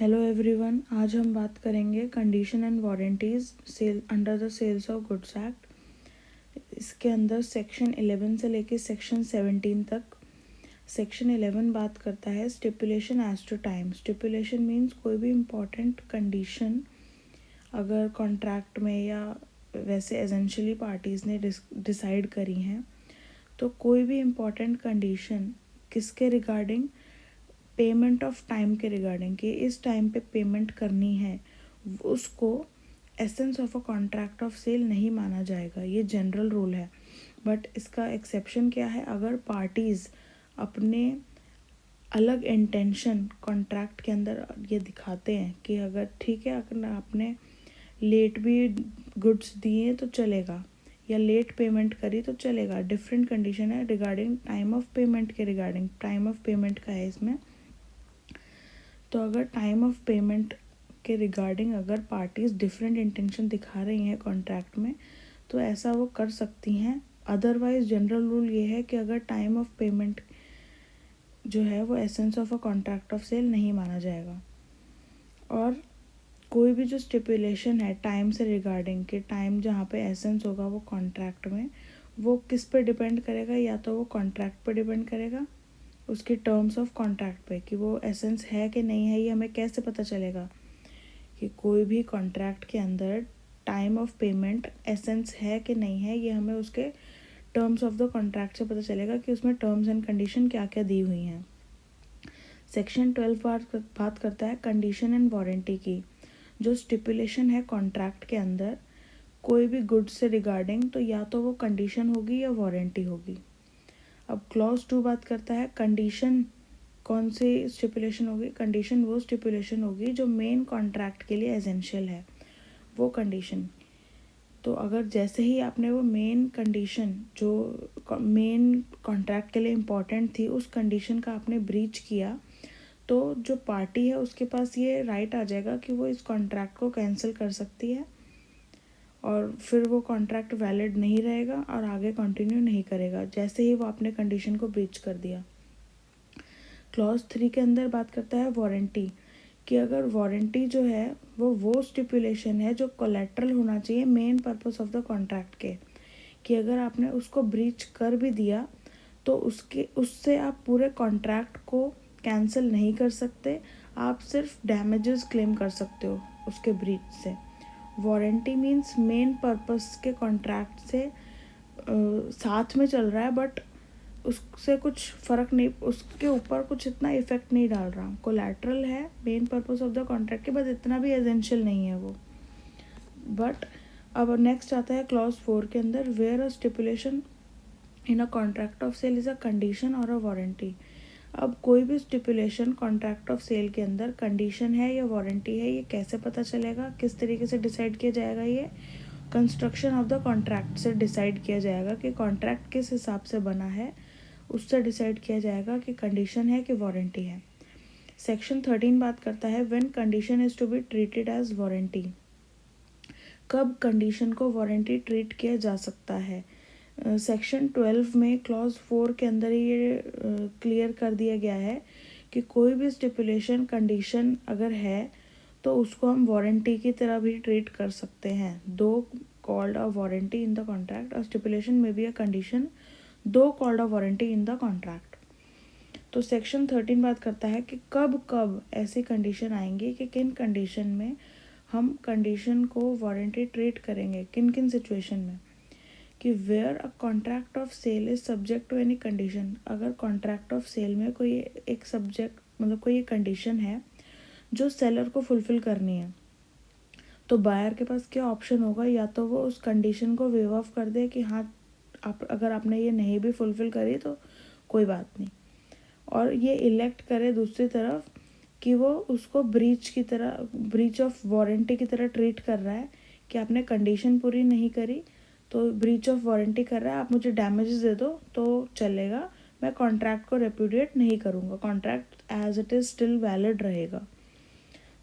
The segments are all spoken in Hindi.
हेलो एवरीवन, आज हम बात करेंगे condition and warranties sale under the sales of goods act. इसके अंदर सेक्शन 11 से लेके सेक्शन 17 तक। सेक्शन 11 बात करता है stipulation as to time. Stipulation means कोई भी इम्पॉर्टेंट कंडीशन अगर कॉन्ट्रैक्ट में या वैसे एसेंशियली पार्टीज़ ने डिसाइड करी हैं, तो कोई भी इम्पॉर्टेंट कंडीशन किसके रिगार्डिंग, पेमेंट ऑफ टाइम के रिगार्डिंग कि इस टाइम पे पेमेंट करनी है, उसको essence of a contract of sale नहीं माना जाएगा। ये जनरल रूल है। बट इसका एक्सेप्शन क्या है? अगर पार्टीज़ अपने अलग इंटेंशन कॉन्ट्रैक्ट के अंदर ये दिखाते हैं कि अगर ठीक है, अगर आपने लेट भी गुड्स दिए तो चलेगा या लेट पेमेंट करी तो चलेगा। डिफरेंट कंडीशन है रिगार्डिंग टाइम ऑफ पेमेंट के रिगार्डिंग। टाइम ऑफ पेमेंट का है इसमें। तो अगर टाइम ऑफ पेमेंट के रिगार्डिंग अगर पार्टीज़ डिफरेंट इंटेंशन दिखा रही हैं कॉन्ट्रैक्ट में, तो ऐसा वो कर सकती हैं। अदरवाइज जनरल रूल ये है कि अगर टाइम ऑफ पेमेंट जो है वो essence of a contract of sale नहीं माना जाएगा। और कोई भी जो स्टिपुलेशन है टाइम से रिगार्डिंग कि टाइम जहाँ पे एसेंस होगा वो कॉन्ट्रैक्ट में, वो किस पे डिपेंड करेगा? या तो वो कॉन्ट्रैक्ट पे डिपेंड करेगा, उसके टर्म्स ऑफ कॉन्ट्रैक्ट पे कि वो एसेंस है कि नहीं है। ये हमें कैसे पता चलेगा कि कोई भी कॉन्ट्रैक्ट के अंदर टाइम ऑफ पेमेंट एसेंस है कि नहीं है? ये हमें उसके टर्म्स ऑफ द कॉन्ट्रैक्ट से पता चलेगा कि उसमें टर्म्स एंड कंडीशन क्या क्या दी हुई हैं। सेक्शन 12 बात करता है कंडीशन एंड वारंटी की। जो स्टिपुलेशन है कॉन्ट्रैक्ट के अंदर कोई भी गुड्स से रिगार्डिंग, तो या तो वो कंडीशन होगी या वारंटी होगी। अब क्लॉज 2 बात करता है कंडीशन कौन सी स्टिपुलेशन होगी? कंडीशन वो स्टिपुलेशन होगी जो मेन कॉन्ट्रैक्ट के लिए एसेंशियल है, वो कंडीशन। तो अगर जैसे ही आपने वो मेन कंडीशन जो मेन कॉन्ट्रैक्ट के लिए इम्पॉर्टेंट थी, उस कंडीशन का आपने ब्रीच किया, तो जो पार्टी है उसके पास ये राइट आ जाएगा कि वो इस कॉन्ट्रैक्ट को कैंसिल कर सकती है और फिर वो कॉन्ट्रैक्ट वैलिड नहीं रहेगा और आगे कंटिन्यू नहीं करेगा जैसे ही वो आपने कंडीशन को ब्रीच कर दिया। क्लॉज 3 के अंदर बात करता है वारंटी कि अगर वारंटी जो है वो स्टिपुलेशन है जो कोलेट्रल होना चाहिए main purpose of the contract के, कि अगर आपने उसको ब्रीच कर भी दिया तो उससे आप पूरे कॉन्ट्रैक्ट को कैंसिल नहीं कर सकते, आप सिर्फ डैमेजेस क्लेम कर सकते हो उसके ब्रीच से। वारंटी मीन्स मेन पर्पस के कॉन्ट्रैक्ट से साथ में चल रहा है, बट उससे कुछ फ़र्क नहीं, उसके ऊपर कुछ इतना इफेक्ट नहीं डाल रहा। कोलैटरल है main purpose of the contract के, बस इतना भी एसेंशियल नहीं है वो। बट अब नेक्स्ट आता है क्लॉज 4 के अंदर, where a stipulation in a contract of sale is a condition और अ वारंटी। अब कोई भी स्टिपुलेशन कॉन्ट्रैक्ट ऑफ सेल के अंदर कंडीशन है या वारंटी है, ये कैसे पता चलेगा? किस तरीके से डिसाइड किया जाएगा? ये कंस्ट्रक्शन ऑफ द कॉन्ट्रैक्ट से डिसाइड किया जाएगा कि कॉन्ट्रैक्ट किस हिसाब से बना है, उससे डिसाइड किया जाएगा कि कंडीशन है कि वारंटी है। सेक्शन 13 बात करता है when condition is to be treated as warranty. कब कंडीशन को वारंटी ट्रीट किया जा सकता है? सेक्शन 12 में क्लॉज 4 के अंदर ये क्लियर कर दिया गया है कि कोई भी स्टिपुलेशन कंडीशन अगर है तो उसको हम वारंटी की तरह भी ट्रीट कर सकते हैं। दो called a warranty in the contract और स्टिपुलेशन में भी अ कंडीशन, दो called a warranty in the contract. तो सेक्शन 13 बात करता है कि कब कब ऐसी कंडीशन आएंगी कि किन कंडीशन में हम कंडीशन को वारंटी ट्रीट करेंगे, किन किन सिचुएशन में। कि where a contract of sale is subject to any condition. अगर कॉन्ट्रैक्ट ऑफ सेल में कोई एक सब्जेक्ट मतलब कोई एक कंडीशन है जो सेलर को फुलफिल करनी है, तो बायर के पास क्या ऑप्शन होगा? या तो वो उस कंडीशन को वेव ऑफ कर दे कि हाँ आप अगर आपने ये नहीं भी फुलफिल करी तो कोई बात नहीं, और ये इलेक्ट करे दूसरी तरफ कि वो उसको ब्रीच की तरह, ब्रीच ऑफ वारंटी की तरह ट्रीट कर रहा है कि आपने कंडीशन पूरी नहीं करी तो ब्रीच ऑफ वारंटी कर रहा है, आप मुझे डैमेजेस दे दो तो चलेगा, मैं कॉन्ट्रैक्ट को रेप्यूडिएट नहीं करूँगा, contract as it is still valid रहेगा।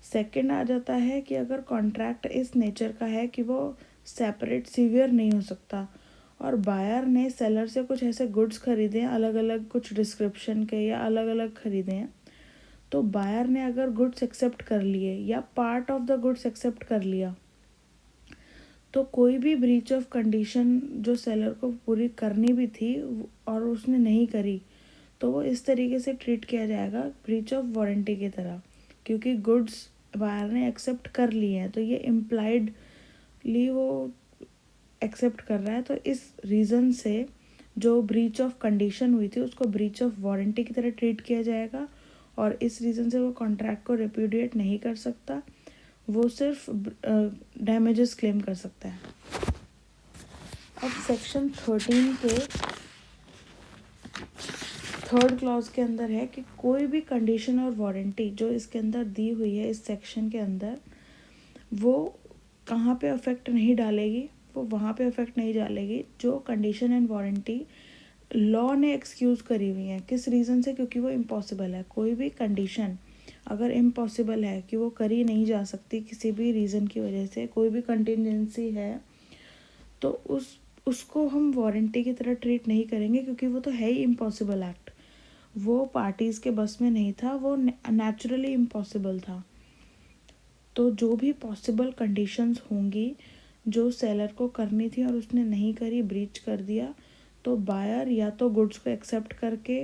सेकंड आ जाता है कि अगर कॉन्ट्रैक्ट इस नेचर का है कि वो सेपरेट सीवियर नहीं हो सकता और बायर ने सेलर से कुछ ऐसे गुड्स खरीदे हैं अलग अलग, कुछ डिस्क्रिप्शन के या अलग अलग खरीदे हैं, तो बायर ने अगर गुड्स एक्सेप्ट कर लिए या part of the goods accept कर लिया, तो कोई भी ब्रीच ऑफ कंडीशन जो सेलर को पूरी करनी भी थी और उसने नहीं करी, तो वो इस तरीके से ट्रीट किया जाएगा ब्रीच ऑफ वारंटी की तरह, क्योंकि गुड्स बायर ने एक्सेप्ट कर लिए हैं, तो ये इम्प्लाइडली वो एक्सेप्ट कर रहा है, तो इस रीज़न से जो ब्रीच ऑफ कंडीशन हुई थी उसको ब्रीच ऑफ वारंटी की तरह ट्रीट किया जाएगा, और इस रीज़न से वो कॉन्ट्रैक्ट को रिप्यूडिएट नहीं कर सकता, वो सिर्फ डैमेजेस क्लेम कर सकता है। अब सेक्शन 13 के थर्ड क्लॉज के अंदर है कि कोई भी कंडीशन और वारंटी जो इसके अंदर दी हुई है इस सेक्शन के अंदर, वो कहाँ पे अफेक्ट नहीं डालेगी, वो वहाँ पे अफेक्ट नहीं डालेगी जो कंडीशन एंड वारंटी लॉ ने एक्सक्यूज़ करी हुई है। किस रीज़न से? क्योंकि वो इम्पॉसिबल है। कोई भी कंडीशन अगर इम्पॉसिबल है कि वो करी नहीं जा सकती किसी भी रीज़न की वजह से, कोई भी कंटिजेंसी है, तो उसको हम वारंटी की तरह ट्रीट नहीं करेंगे, क्योंकि वो तो है ही इम्पॉसिबल एक्ट, वो पार्टीज़ के बस में नहीं था, वो नेचुरली इम्पॉसिबल था। तो जो भी पॉसिबल कंडीशंस होंगी जो सेलर को करनी थी और उसने नहीं करी, ब्रीच कर दिया, तो बायर या तो गुड्स को एक्सेप्ट करके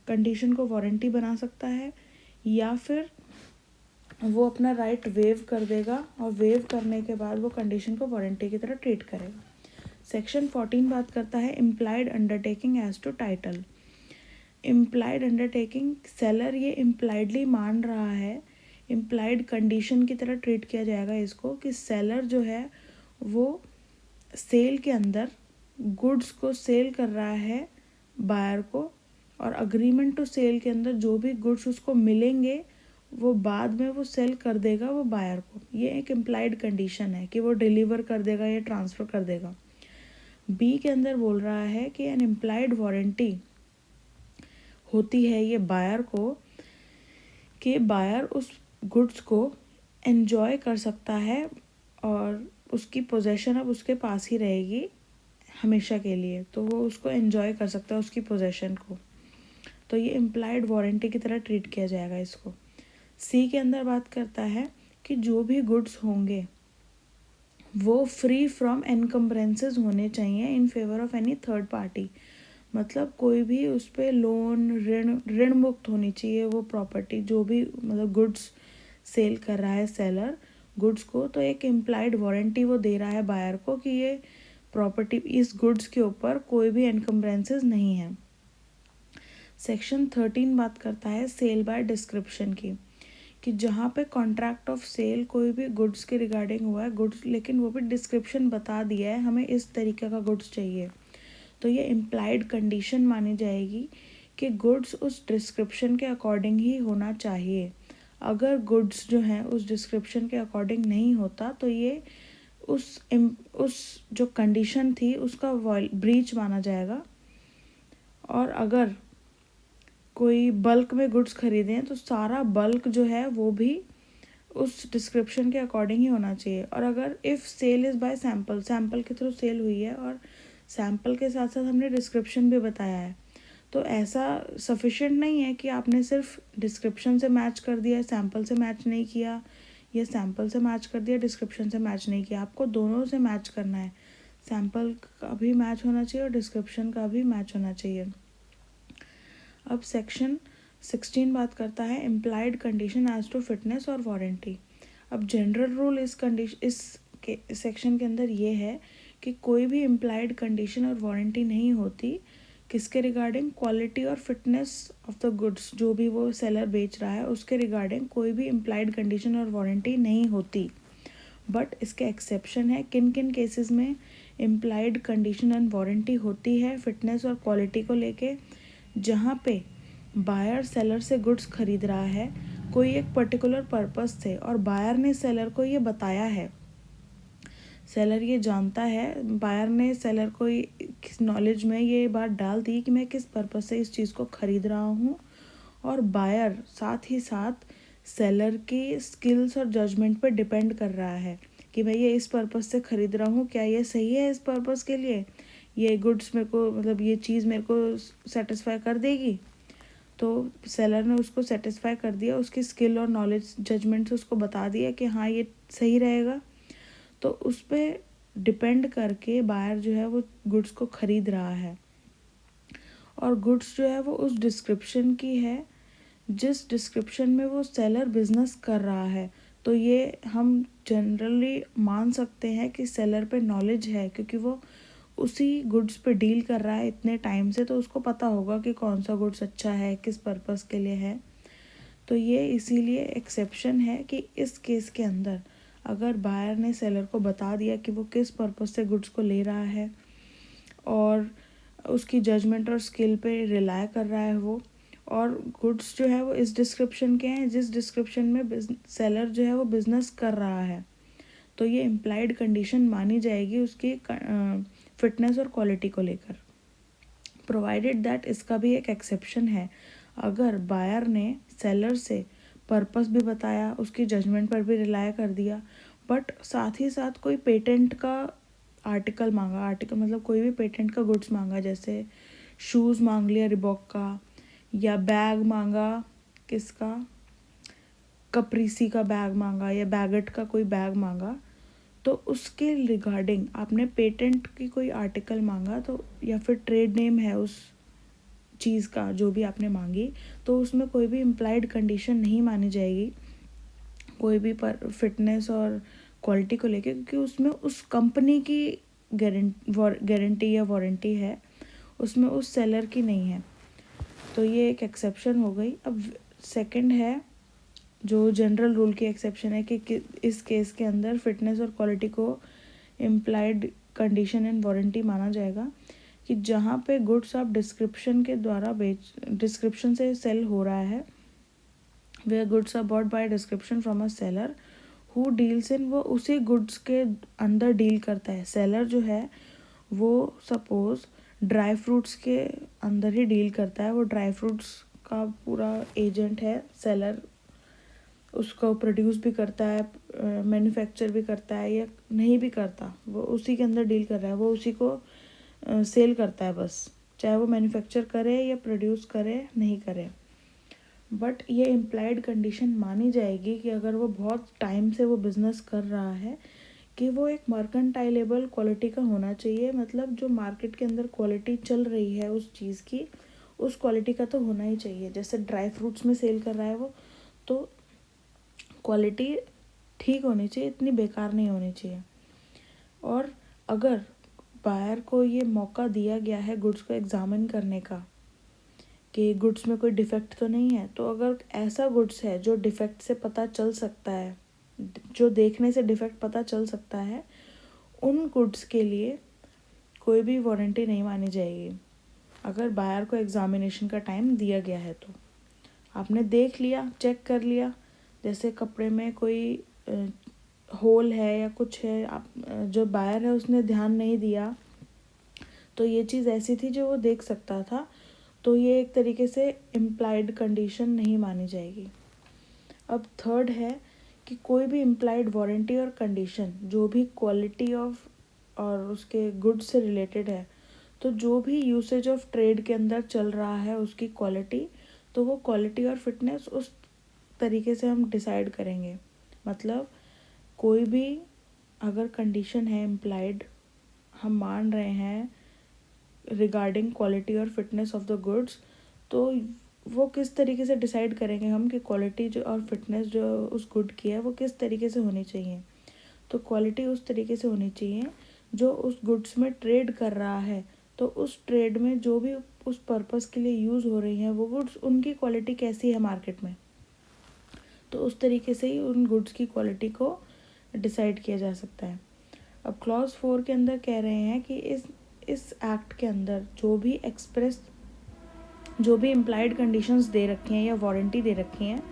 कंडीशन को वारंटी बना सकता है, या फिर वो अपना राइट वेव कर देगा, और वेव करने के बाद वो कंडीशन को वारंटी की तरह ट्रीट करेगा। सेक्शन 14 बात करता है implied undertaking as to title. Implied undertaking, seller ये इम्प्लाइडली मान रहा है, इम्प्लाइड कंडीशन की तरह ट्रीट किया जाएगा इसको, कि सेलर जो है वो सेल के अंदर गुड्स को सेल कर रहा है बायर को, और अग्रीमेंट टू सेल के अंदर जो भी गुड्स उसको मिलेंगे वो बाद में वो सेल कर देगा वो बायर को। ये एक इम्प्लाइड कंडीशन है कि वो डिलीवर कर देगा या ट्रांसफ़र कर देगा। बी के अंदर बोल रहा है कि एन इम्प्लाइड वारंटी होती है ये बायर को, कि बायर उस गुड्स को एंजॉय कर सकता है और उसकी पोजेशन अब उसके पास ही रहेगी हमेशा के लिए, तो वो उसको एंजॉय कर सकता है उसकी पोजेशन को, तो ये इम्प्लाइड वारंटी की तरह ट्रीट किया जाएगा इसको। सी के अंदर बात करता है कि जो भी गुड्स होंगे वो फ्री फ्रॉम एनकम्बरेंसेस होने चाहिए in favour of any third party, मतलब कोई भी उस पर लोन ऋण मुक्त होनी चाहिए वो प्रॉपर्टी, जो भी मतलब गुड्स सेल कर रहा है सेलर गुड्स को, तो एक इम्प्लाइड वारंटी वो दे रहा है बायर को कि ये प्रॉपर्टी, इस गुड्स के ऊपर कोई भी एनकम्बरेंसेस नहीं है। सेक्शन 13 बात करता है सेल बाय डिस्क्रिप्शन की, कि जहाँ पे कॉन्ट्रैक्ट ऑफ सेल कोई भी गुड्स के रिगार्डिंग हुआ है, गुड्स लेकिन वो भी डिस्क्रिप्शन बता दिया है हमें इस तरीके का गुड्स चाहिए, तो ये इम्प्लाइड कंडीशन मानी जाएगी कि गुड्स उस डिस्क्रिप्शन के अकॉर्डिंग ही होना चाहिए। अगर गुड्स जो हैं उस डिस्क्रिप्शन के अकॉर्डिंग नहीं होता तो ये उस जो कंडीशन थी उसका ब्रीच माना जाएगा। और अगर कोई बल्क में गुड्स खरीदें तो सारा बल्क जो है वो भी उस डिस्क्रिप्शन के अकॉर्डिंग ही होना चाहिए। और अगर if sale is by sample, sample के थ्रू सेल हुई है और सैम्पल के साथ साथ हमने डिस्क्रिप्शन भी बताया है, तो ऐसा सफिशिएंट नहीं है कि आपने सिर्फ डिस्क्रिप्शन से मैच कर दिया, सैम्पल से मैच नहीं किया, या सैम्पल से मैच कर दिया, डिस्क्रिप्शन से मैच नहीं किया। आपको दोनों से मैच करना है, सैम्पल का भी मैच होना चाहिए और डिस्क्रिप्शन का भी मैच होना चाहिए। अब सेक्शन 16 बात करता है implied condition as to fitness और वारंटी। अब जनरल रूल इस सेक्शन के अंदर ये है कि कोई भी इम्प्लाइड कंडीशन और वारंटी नहीं होती किसके रिगार्डिंग, क्वालिटी और फिटनेस ऑफ द गुड्स, जो भी वो सेलर बेच रहा है उसके रिगार्डिंग कोई भी इम्प्लाइड कंडीशन और वारंटी नहीं होती। बट इसके एक्सेप्शन है, किन किन केसेस में इम्प्लाइड कंडीशन एंड वारंटी होती है फिटनेस और क्वालिटी को लेके, जहाँ पे बायर सेलर से गुड्स खरीद रहा है कोई एक पर्टिकुलर पर्पस से, और बायर ने सेलर को ये बताया है, सेलर ये जानता है, बायर ने सेलर को नॉलेज में ये बात डाल दी कि मैं किस पर्पस से इस चीज़ को ख़रीद रहा हूँ, और बायर साथ ही साथ सेलर की स्किल्स और जजमेंट पर डिपेंड कर रहा है कि मैं ये इस पर्पस से ख़रीद रहा हूँ, क्या ये सही है इस पर्पस के लिए, ये गुड्स मेरे को मतलब ये चीज़ मेरे को सेटिस्फाई कर देगी। तो सेलर ने उसको सेटिस्फाई कर दिया, उसकी स्किल और नॉलेज जजमेंट से उसको बता दिया कि हाँ ये सही रहेगा, तो उस पर डिपेंड करके बायर जो है वो गुड्स को ख़रीद रहा है। और गुड्स जो है वो उस डिस्क्रिप्शन की है जिस डिस्क्रिप्शन में वो सेलर बिजनेस कर रहा है। तो ये हम जनरली मान सकते हैं कि सेलर पे नॉलेज है, क्योंकि वो उसी गुड्स पे डील कर रहा है इतने टाइम से, तो उसको पता होगा कि कौन सा गुड्स अच्छा है, किस पर्पस के लिए है। तो ये इसीलिए एक्सेप्शन है कि इस केस के अंदर अगर बायर ने सेलर को बता दिया कि वो किस पर्पस से गुड्स को ले रहा है और उसकी जजमेंट और स्किल पे रिलाय कर रहा है वो, और गुड्स जो है वो इस डिस्क्रिप्शन के हैं जिस डिस्क्रिप्शन में सेलर जो है वो बिज़नेस कर रहा है, तो ये इम्प्लाइड कंडीशन मानी जाएगी उसकी फिटनेस और क्वालिटी को लेकर, प्रोवाइडेड दैट इसका भी एक एक्सेप्शन है। अगर बायर ने सेलर से पर्पस भी बताया, उसकी जजमेंट पर भी रिलाय कर दिया, बट साथ ही साथ कोई पेटेंट का आर्टिकल मांगा, आर्टिकल मतलब कोई भी पेटेंट का गुड्स मांगा, जैसे शूज़ मांग लिया रिबॉक का, या बैग मांगा किसका, कप्रीसी का बैग मांगा, या बैगट का कोई बैग मांगा, तो उसके रिगार्डिंग आपने पेटेंट की कोई आर्टिकल मांगा, तो या फिर ट्रेड नेम है उस चीज़ का जो भी आपने मांगी, तो उसमें कोई भी इम्प्लाइड कंडीशन नहीं मानी जाएगी कोई भी पर फिटनेस और क्वालिटी को लेके, क्योंकि उसमें उस कंपनी की गारंटी या वारंटी है, उसमें उस सेलर की नहीं है। तो ये एक एक्सेप्शन हो गई। अब सेकंड है जो जनरल रूल की एक्सेप्शन है कि इस केस के अंदर फिटनेस और क्वालिटी को इम्प्लाइड कंडीशन एंड वारंटी माना जाएगा कि जहाँ पे गुड्स आप डिस्क्रिप्शन के द्वारा डिस्क्रिप्शन से सेल हो रहा है, where goods are bought by description from a seller who deals in, वो उसी गुड्स के अंदर डील करता है। सेलर जो है वो सपोज ड्राई फ्रूट्स के अंदर ही डील करता है, वो ड्राई फ्रूट्स का पूरा एजेंट है सेलर, उसको प्रोड्यूस भी करता है, मैन्युफैक्चर भी करता है, या नहीं भी करता, वो उसी के अंदर डील कर रहा है, वो उसी को सेल करता है बस, चाहे वो मैन्युफैक्चर करे या प्रोड्यूस करे नहीं करे। बट ये इम्प्लाइड कंडीशन मानी जाएगी कि अगर वो बहुत टाइम से वो बिज़नेस कर रहा है कि वो एक मर्केंटाइलेबल क्वालिटी का होना चाहिए, मतलब जो मार्केट के अंदर क्वालिटी चल रही है उस चीज़ की, उस क्वालिटी का तो होना ही चाहिए। जैसे ड्राई फ्रूट्स में सेल कर रहा है वो, तो क्वालिटी ठीक होनी चाहिए, इतनी बेकार नहीं होनी चाहिए। और अगर बायर को ये मौका दिया गया है गुड्स को एग्जामिन करने का कि गुड्स में कोई डिफेक्ट तो नहीं है, तो अगर ऐसा गुड्स है जो डिफेक्ट से पता चल सकता है, जो देखने से डिफेक्ट पता चल सकता है, उन गुड्स के लिए कोई भी वारंटी नहीं मानी जाएगी अगर बायर को एग्जामिनेशन का टाइम दिया गया है। तो आपने देख लिया, चेक कर लिया, जैसे कपड़े में कोई होल है या कुछ है, आप जो बायर है उसने ध्यान नहीं दिया, तो ये चीज़ ऐसी थी जो वो देख सकता था, तो ये एक तरीके से इम्प्लाइड कंडीशन नहीं मानी जाएगी। अब थर्ड है कि कोई भी इम्प्लाइड वारंटी और कंडीशन जो भी क्वालिटी ऑफ और उसके गुड्स से रिलेटेड है, तो जो भी यूसेज ऑफ ट्रेड के अंदर चल रहा है उसकी क्वालिटी, तो वो क्वालिटी और फिटनेस उस तरीके से हम डिसाइड करेंगे। मतलब कोई भी अगर कंडीशन है इम्प्लाइड, हम मान रहे हैं रिगार्डिंग क्वालिटी और फिटनेस ऑफ द गुड्स, तो वो किस तरीके से डिसाइड करेंगे हम कि क्वालिटी जो और फिटनेस जो उस गुड की है वो किस तरीके से होनी चाहिए। तो क्वालिटी उस तरीके से होनी चाहिए जो उस गुड्स में ट्रेड कर रहा है, तो उस ट्रेड में जो भी उस पर्पस के लिए यूज़ हो रही हैं वो गुड्स, उनकी क्वालिटी कैसी है मार्केट में, तो उस तरीके से ही उन गुड्स की क्वालिटी को डिसाइड किया जा सकता है। अब क्लॉज 4 के अंदर कह रहे हैं कि इस एक्ट के अंदर जो भी इम्प्लाइड कंडीशंस दे रखी हैं या वारंटी दे रखी हैं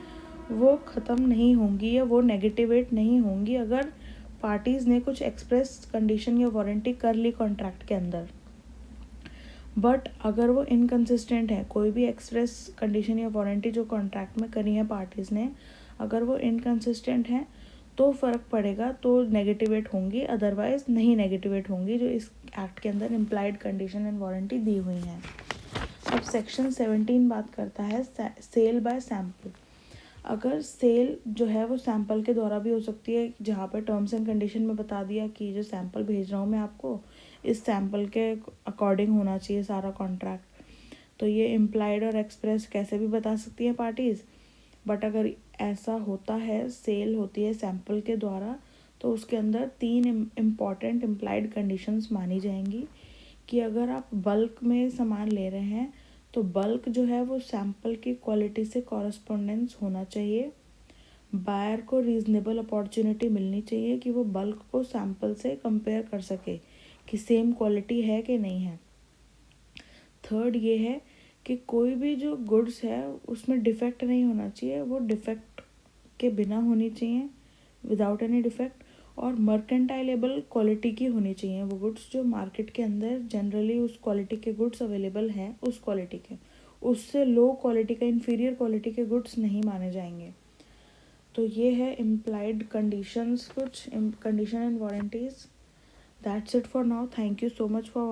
वो ख़त्म नहीं होंगी या वो नेगेटिवेट नहीं होंगी अगर पार्टीज़ ने कुछ एक्सप्रेस कंडीशन या वारंटी कर ली कॉन्ट्रैक्ट के अंदर। बट अगर वो इनकन्सिस्टेंट है, कोई भी एक्सप्रेस कंडीशन या वारंटी जो कॉन्ट्रैक्ट में करी है पार्टीज़ ने, अगर वो इनकन्सिस्टेंट हैं तो फ़र्क पड़ेगा, तो नेगेटिवेट होंगी, अदरवाइज़ नहीं नेगेटिवेट होंगी जो इस एक्ट के अंदर इम्प्लाइड कंडीशन एंड वारंटी दी हुई हैं। अब सेक्शन 17 बात करता है सेल बाय सैम्पल। अगर सेल जो है वो सैम्पल के द्वारा भी हो सकती है, जहाँ पर टर्म्स एंड कंडीशन में बता दिया कि जो सैम्पल भेज रहा हूँ मैं आपको, इस सैम्पल के अकॉर्डिंग होना चाहिए सारा कॉन्ट्रैक्ट। तो ये इम्प्लाइड और एक्सप्रेस कैसे भी बता सकती हैं पार्टीज़, बट अगर ऐसा होता है, सेल होती है सैम्पल के द्वारा, तो उसके अंदर 3 इम्पॉर्टेंट इम्प्लाइड कंडीशंस मानी जाएंगी कि अगर आप बल्क में सामान ले रहे हैं तो बल्क जो है वो सैम्पल की क्वालिटी से कॉरस्पॉन्डेंस होना चाहिए। बायर को रीज़नेबल अपॉर्चुनिटी मिलनी चाहिए कि वो बल्क को सैम्पल से कंपेयर कर सके कि सेम क्वालिटी है कि नहीं है। थर्ड ये है कि कोई भी जो गुड्स है उसमें डिफेक्ट नहीं होना चाहिए, वो डिफेक्ट के बिना होनी चाहिए, विदाउट एनी डिफेक्ट, और मर्केंटाइलेबल क्वालिटी की होनी चाहिए वो गुड्स, जो मार्केट के अंदर जनरली उस क्वालिटी के गुड्स अवेलेबल हैं, उस क्वालिटी के, उससे लो क्वालिटी का, इन्फीरियर क्वालिटी के गुड्स नहीं माने जाएंगे। तो ये है इम्प्लाइड कंडीशंस, कुछ condition and warranties. That's it for now. Thank you so much for